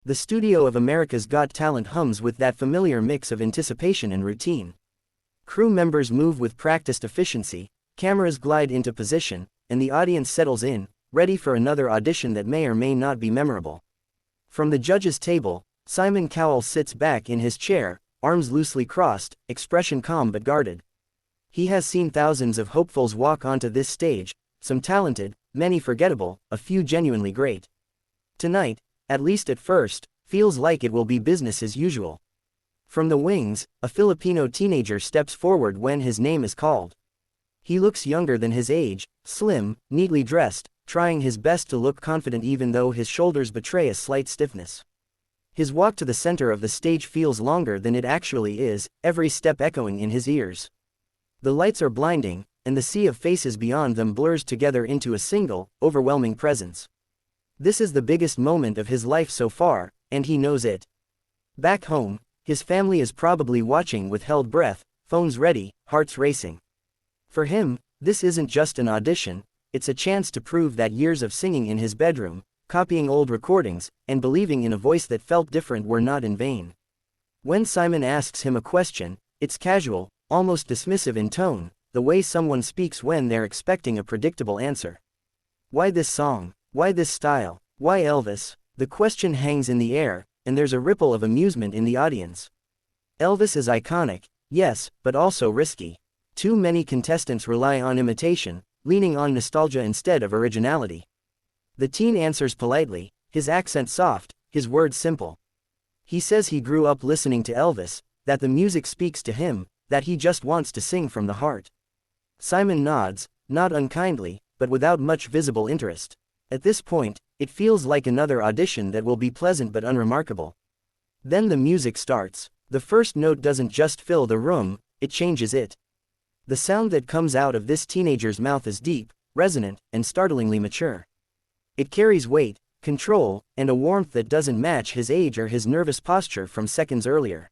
The studio of America's Got Talent hums with that familiar mix of anticipation and routine. Crew members move with practiced efficiency, cameras glide into position, and the audience settles in, ready for another audition that may or may not be memorable. From the judges' table, Simon Cowell sits back in his chair, arms loosely crossed, expression calm but guarded. He has seen thousands of hopefuls walk onto this stage, some talented, many forgettable, a few genuinely great. Tonight, at least at first, feels like it will be business as usual. From the wings, a Filipino teenager steps forward when his name is called. He looks younger than his age, slim, neatly dressed, trying his best to look confident even though his shoulders betray a slight stiffness. His walk to the center of the stage feels longer than it actually is, every step echoing in his ears. The lights are blinding, and the sea of faces beyond them blurs together into a single, overwhelming presence. This is the biggest moment of his life so far, and he knows it. Back home, his family is probably watching with held breath, phones ready, hearts racing. For him, this isn't just an audition, it's a chance to prove that years of singing in his bedroom, copying old recordings, and believing in a voice that felt different were not in vain. When Simon asks him a question, it's casual, almost dismissive in tone, the way someone speaks when they're expecting a predictable answer. Why this song? Why this style? Why Elvis? The question hangs in the air, and there's a ripple of amusement in the audience. Elvis is iconic, yes, but also risky. Too many contestants rely on imitation, leaning on nostalgia instead of originality. The teen answers politely, his accent soft, his words simple. He says he grew up listening to Elvis, that the music speaks to him, that he just wants to sing from the heart. Simon nods, not unkindly, but without much visible interest. At this point, it feels like another audition that will be pleasant but unremarkable. Then the music starts. The first note doesn't just fill the room, it changes it. The sound that comes out of this teenager's mouth is deep, resonant, and startlingly mature. It carries weight, control, and a warmth that doesn't match his age or his nervous posture from seconds earlier.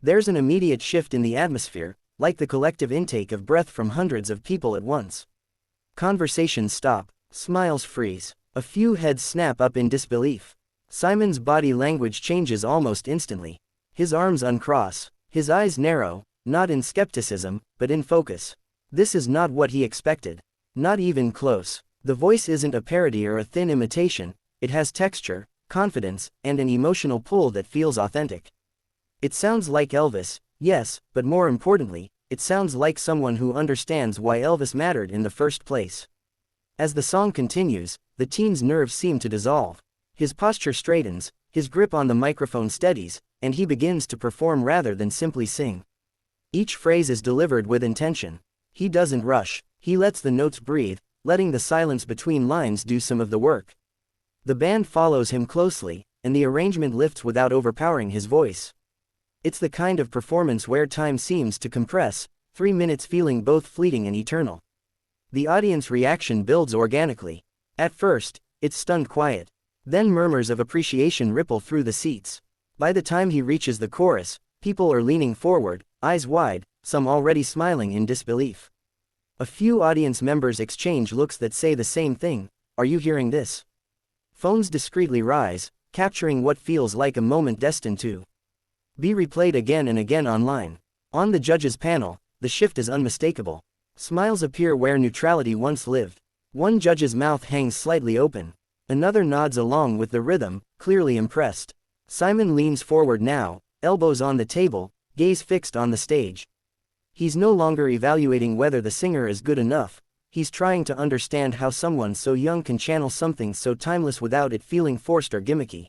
There's an immediate shift in the atmosphere, like the collective intake of breath from hundreds of people at once. Conversations stop, smiles freeze, a few heads snap up in disbelief. Simon's body language changes almost instantly. His arms uncross, his eyes narrow, not in skepticism, but in focus. This is not what he expected. Not even close. The voice isn't a parody or a thin imitation, it has texture, confidence, and an emotional pull that feels authentic. It sounds like Elvis, yes, but more importantly, it sounds like someone who understands why Elvis mattered in the first place. As the song continues, the teen's nerves seem to dissolve. His posture straightens, his grip on the microphone steadies, and he begins to perform rather than simply sing. Each phrase is delivered with intention. He doesn't rush, he lets the notes breathe, letting the silence between lines do some of the work. The band follows him closely, and the arrangement lifts without overpowering his voice. It's the kind of performance where time seems to compress, 3 minutes feeling both fleeting and eternal. The audience reaction builds organically. At first, it's stunned quiet. Then murmurs of appreciation ripple through the seats. By the time he reaches the chorus, people are leaning forward, eyes wide, some already smiling in disbelief. A few audience members exchange looks that say the same thing, "Are you hearing this?" Phones discreetly rise, capturing what feels like a moment destined to be replayed again and again online. On the judges' panel, the shift is unmistakable. Smiles appear where neutrality once lived. One judge's mouth hangs slightly open. Another nods along with the rhythm, clearly impressed. Simon leans forward now, elbows on the table, gaze fixed on the stage. He's no longer evaluating whether the singer is good enough, he's trying to understand how someone so young can channel something so timeless without it feeling forced or gimmicky.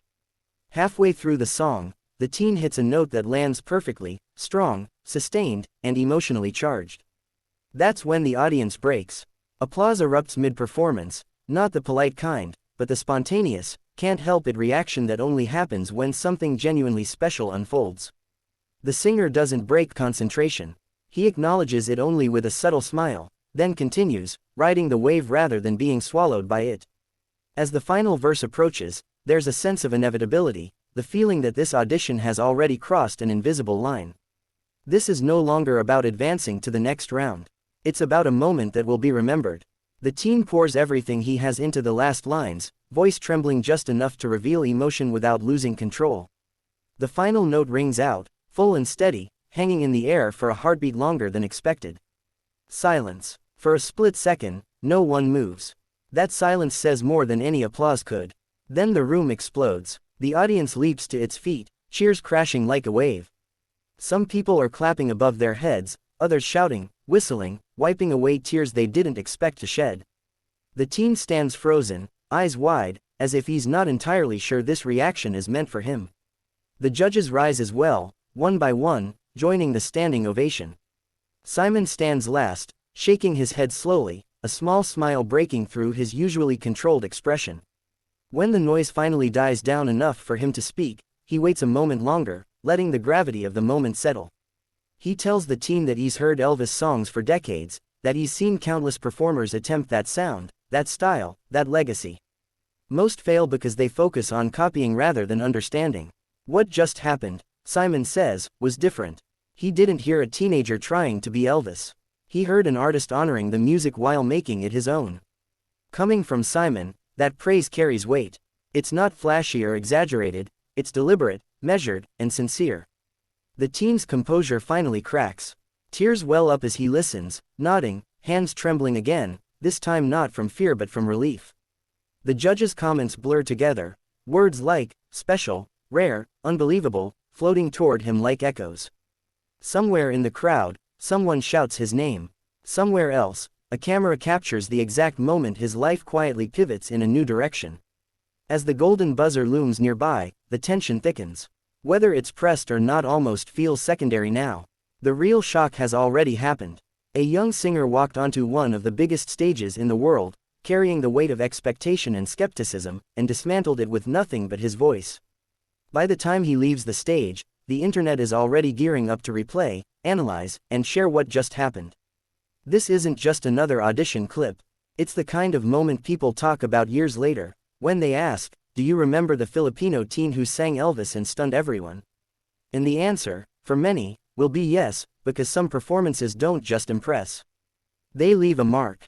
Halfway through the song, the teen hits a note that lands perfectly, strong, sustained, and emotionally charged. That's when the audience breaks. Applause erupts mid-performance, not the polite kind, but the spontaneous, can't-help-it reaction that only happens when something genuinely special unfolds. The singer doesn't break concentration. He acknowledges it only with a subtle smile, then continues, riding the wave rather than being swallowed by it. As the final verse approaches, there's a sense of inevitability, the feeling that this audition has already crossed an invisible line. This is no longer about advancing to the next round. It's about a moment that will be remembered. The teen pours everything he has into the last lines, voice trembling just enough to reveal emotion without losing control. The final note rings out, full and steady, hanging in the air for a heartbeat longer than expected. Silence. For a split second, no one moves. That silence says more than any applause could. Then the room explodes. The audience leaps to its feet, cheers crashing like a wave. Some people are clapping above their heads, others shouting, whistling, wiping away tears they didn't expect to shed. The teen stands frozen, eyes wide, as if he's not entirely sure this reaction is meant for him. The judges rise as well, one by one, joining the standing ovation. Simon stands last, shaking his head slowly, a small smile breaking through his usually controlled expression. When the noise finally dies down enough for him to speak, he waits a moment longer, letting the gravity of the moment settle. He tells the team that he's heard Elvis songs for decades, that he's seen countless performers attempt that sound, that style, that legacy. Most fail because they focus on copying rather than understanding. What just happened, Simon says, was different. He didn't hear a teenager trying to be Elvis. He heard an artist honoring the music while making it his own. Coming from Simon, that praise carries weight. It's not flashy or exaggerated, it's deliberate, measured, and sincere. The teen's composure finally cracks. Tears well up as he listens, nodding, hands trembling again, this time not from fear but from relief. The judges' comments blur together, words like, special, rare, unbelievable, floating toward him like echoes. Somewhere in the crowd, someone shouts his name. Somewhere else, a camera captures the exact moment his life quietly pivots in a new direction. As the golden buzzer looms nearby, the tension thickens. Whether it's pressed or not almost feels secondary now. The real shock has already happened. A young singer walked onto one of the biggest stages in the world, carrying the weight of expectation and skepticism, and dismantled it with nothing but his voice. By the time he leaves the stage, the internet is already gearing up to replay, analyze, and share what just happened. This isn't just another audition clip. It's the kind of moment people talk about years later, when they ask, "Do you remember the Filipino teen who sang Elvis and stunned everyone?" And the answer, for many, will be yes, because some performances don't just impress. They leave a mark.